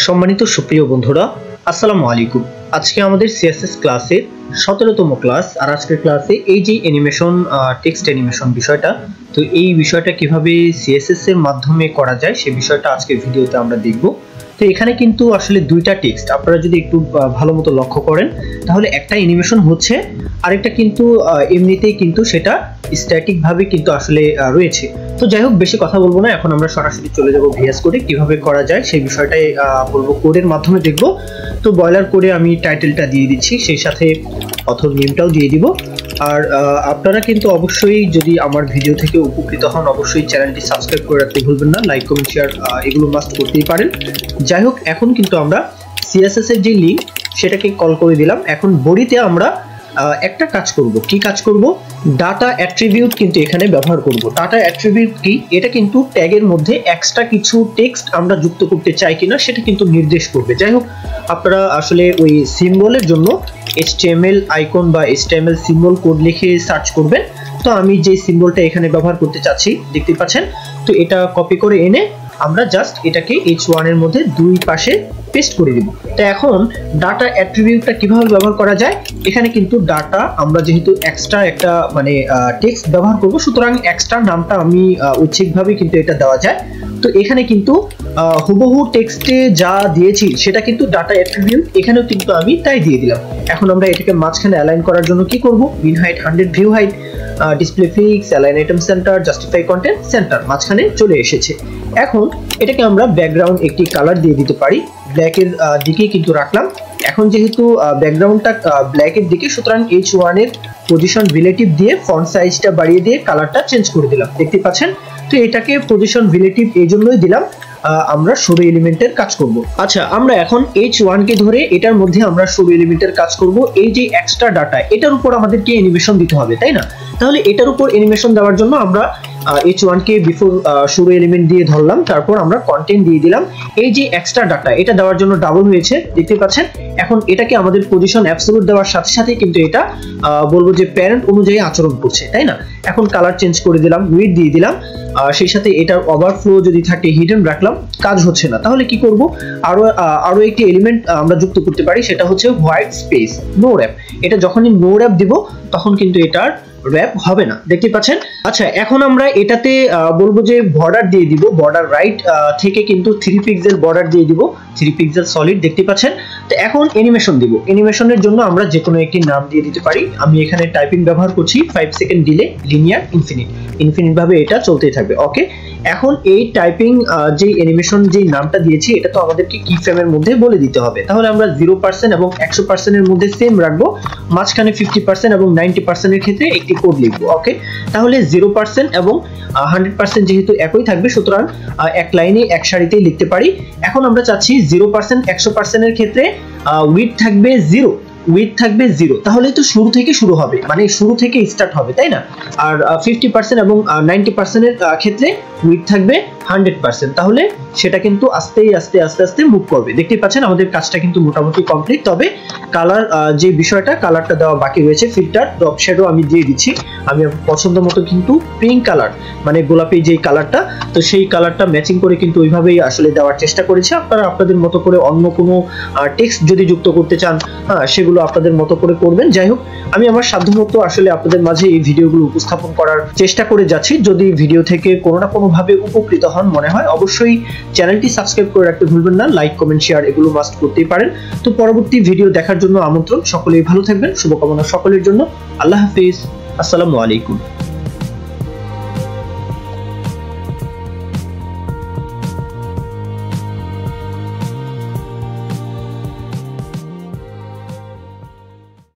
সম্মানিত সুপ্রিয় বন্ধুরা, আসসালামু আলাইকুম। আজকে আমাদের সিএসএস ক্লাসের 17তম ক্লাস। আর আজকের ক্লাসে এই যে অ্যানিমেশন, টেক্সট অ্যানিমেশন বিষয়টা, তো এই বিষয়টা কিভাবে সিএসএস এর মাধ্যমে করা যায় সেই বিষয়টা আজকের ভিডিওতে আমরা দেখব। তো এখানে কিন্তু আসলে দুইটা টেক্সট আপনারা যদি একটু ভালো মতো লক্ষ্য করেন তাহলে একটা অ্যানিমেশন হচ্ছে, আরেকটা কিন্তু এমনিতেই কিন্তু সেটা স্ট্যাটিক ভাবে কিন্তু আসলে রয়েছে। তো যাই হোক, বেশি কথা বলবো না, এখন আমরা সরাসরি চলে যাব ভিএস কোডে। কিভাবে করা যায় সেই বিষয়টাই বলবো, কোডের মাধ্যমে দেখব। তো বয়লার কোডে আমি টাইটেলটা দিয়ে দিচ্ছি, সেই সাথে অথর নেমটাও দিয়ে দিব। আর আপনারা কিন্তু অবশ্যই যদি আমার ভিডিও থেকে উপকৃত হন অবশ্যই চ্যানেলটি সাবস্ক্রাইব করে রাখতে ভুলবেন না। লাইক, কমেন্ট, শেয়ার এগুলো মাস্ট করতেই পারেন। যাই হোক, এখন কিন্তু আমরা সিএসএস এর যে লিঙ্ক সেটাকে কল করে দিলাম। এখন বডিতে আমরা একটা কাজ করব। কি কাজ করব? ডাটা অ্যাট্রিবিউট কিন্তু এখানে ব্যবহার করব। ডাটা অ্যাট্রিবিউট কি? এটা কিন্তু ট্যাগের মধ্যে এক্সট্রা কিছু টেক্সট আমরা যুক্ত করতে চাই কিনা সেটা কিন্তু নির্দেশ করবে। যাই হোক, আপনারা আসলে ওই সিম্বলের জন্য HTML আইকন বা HTML সিম্বল কোড লিখে সার্চ করবেন। তো আমি যে সিম্বলটা এখানে ব্যবহার করতে চাচ্ছি দেখতে পাচ্ছেন, তো এটা কপি করে এনে আমরা জাস্ট এটাকে H1 এর মধ্যে দুই পাশে পেস্ট করে দিব। তো এখন ডাটা অ্যাট্রিবিউটটা কিভাবে ব্যবহার করা যায়? এখানে কিন্তু ডাটা আমরা যেহেতু এক্সট্রা একটা মানে টেক্সট ব্যবহার করব, সুতরাং এক্সট্রা নামটা আমি ঐচ্ছিকভাবে কিন্তু এটা দেওয়া যায়। তো এখানে কিন্তু হুবহু টেক্সটে যা দিয়েছি সেটা কিন্তু ডাটা অ্যাট্রিবিউট, এখানেও কিন্তু আমি তাই দিয়ে দিলাম। এখন আমরা এটাকে মাঝখানে অ্যালাইন করার জন্য কি করব? Min height 100, view height, display flex, align item centre, justify content centre মাঝখানে চলে এসেছে। এখন এটাকে আমরা ব্যাকগ্রাউন্ড একটি কালার দিয়ে দিতে পারি, ব্ল্যাকের দিকে কিন্তু রাখলাম। এখন যেহেতু ব্যাকগ্রাউন্ডটা ব্ল্যাকের দিকে, সুতরাং H1 এর পজিশন রিলেটিভ দিয়ে ফন্ট সাইজটা বাড়িয়ে দিয়ে কালারটা চেঞ্জ করে দিলাম, দেখতে পাচ্ছেন। তো এটাকে পজিশন রিলেটিভ এই জন্যই দিলাম, আমরা সরু এলিমেন্টের কাজ করব। আচ্ছা, আমরা এখন H1 কে ধরে এটার মধ্যে আমরা সরু এলিমেন্টের কাজ করব। এই যে এক্সট্রা ডাটা, এটার উপর আমাদেরকে অ্যানিমেশন দিতে হবে, তাই না? তাহলে এটার উপর অ্যানিমেশন দেওয়ার জন্য আমরা H1 কে বিফোর সরু এলিমেন্ট দিয়ে ধরলাম, তারপর আমরা কন্টেন্ট দিয়ে দিলাম। এই যে এক্সট্রা ডাটা, এটা দেওয়ার জন্য ডাবল হয়েছে, দেখতে পাচ্ছেন। এখন এটাকে আমাদের পজিশন অ্যাবসলিউট দেওয়ার সাথে সাথে কিন্তু এটা বলবো যে প্যারেন্ট অনুযায়ী আচরণ করছে, তাই না? এখন কালার চেঞ্জ করে দিলাম, উইডথ দিয়ে দিলাম, সেই সাথে এটার ওভারফ্লো যদি থাকে হিডেন রাখলাম, কাজ হচ্ছে না। তাহলে কি করব? আরো একটি এলিমেন্ট আমরা যুক্ত করতে পারি, সেটা হচ্ছে হোয়াইট স্পেস, নো র‍্যাপ। এটা যখনই নো র‍্যাপ দিব তখন কিন্তু এটার র‍্যাপ হবে না, দেখতে পাচ্ছেন। আচ্ছা, এখন আমরা এটাতে বলবো যে বর্ডার দিয়ে দিব। বর্ডার রাইট থেকে কিন্তু 3 পিক্সেল বর্ডার দিয়ে দিব, 3 পিক্সেল সলিড, দেখতে পাচ্ছেন। তো এখন অ্যানিমেশন দিব। অ্যানিমেশনের জন্য আমরা যে কোনো একটি নাম দিয়ে দিতে পারি। আমি এখানে টাইপিং ব্যবহার করছি, 5 সেকেন্ড ডিলে, লিনিয়ার, ইনফিনিট ভাবে এটা চলতেই থাকবে। ওকে, এখন এই টাইপিং যে অ্যানিমেশন যে নামটা দিয়েছি এটা তো আমাদেরকে কি ফ্রেমের মধ্যে বলে দিতে হবে। তাহলে আমরা 0% এবং 100% এর মধ্যে সেম রাখবো, মাঝখানে 50% এবং 90% এর ক্ষেত্রে একটি কোড লিখবো। ওকে, তাহলে 0% এবং 100% যেহেতু একই থাকবে, সুতরাং এক লাইনে এক সারিতেই লিখতে পারি। এখন আমরা চাচ্ছি 0% 100% এর ক্ষেত্রে উইডথ থাকবে 0, উইডথ থাকবে 0, তাহলে তো শুরু থেকে শুরু হবে, মানে শুরু থেকে স্টার্ট হবে, তাই না? আর 50% এবং 90% এর ক্ষেত্রে উইডথ থাকবে 100%, তাহলে সেটা কিন্তু আস্তে আস্তে মুভ করবে। দেখতে পাচ্ছেন আমাদের কাজটা কিন্তু মোটামুটি কমপ্লিট। তবে কালার যে বিষয়টা, কালারটা দেওয়া বাকি রয়েছে। ফিল্টার, ড্রপ শ্যাডো আমি দিয়ে দিচ্ছি। আমি পছন্দ মতো কিন্তু পিঙ্ক কালার, মানে গোলাপি যে কালারটা, তো সেই কালারটা ম্যাচিং করে কিন্তু ওইভাবেই আসলে দেওয়ার চেষ্টা করেছি। আপনারা আপনাদের মতো করে অন্য কোনো টেক্সট যদি যুক্ত করতে চান, সেগুলো আপনাদের মতো করে করবেন। যাই হোক, আমি আমার সাধ্যমতো আসলে আপনাদের মাঝে এই ভিডিওগুলো উপস্থাপন করার চেষ্টা করে যাচ্ছি। যদি ভিডিও থেকে কোনো না কোনো ভাবে উপকৃত হন মনে হয়, অবশ্যই চ্যানেলটি সাবস্ক্রাইব করে রাখতে ভুলবেন না। লাইক, কমেন্ট, শেয়ার এগুলো মাস্ট করতেই পারেন। তো পরবর্তী ভিডিও দেখার জন্য আমন্ত্রণ। সকলেই ভালো থাকবেন, শুভকামনা সকলের জন্য। আল্লাহ হাফেজ, আসসালামু আলাইকুম।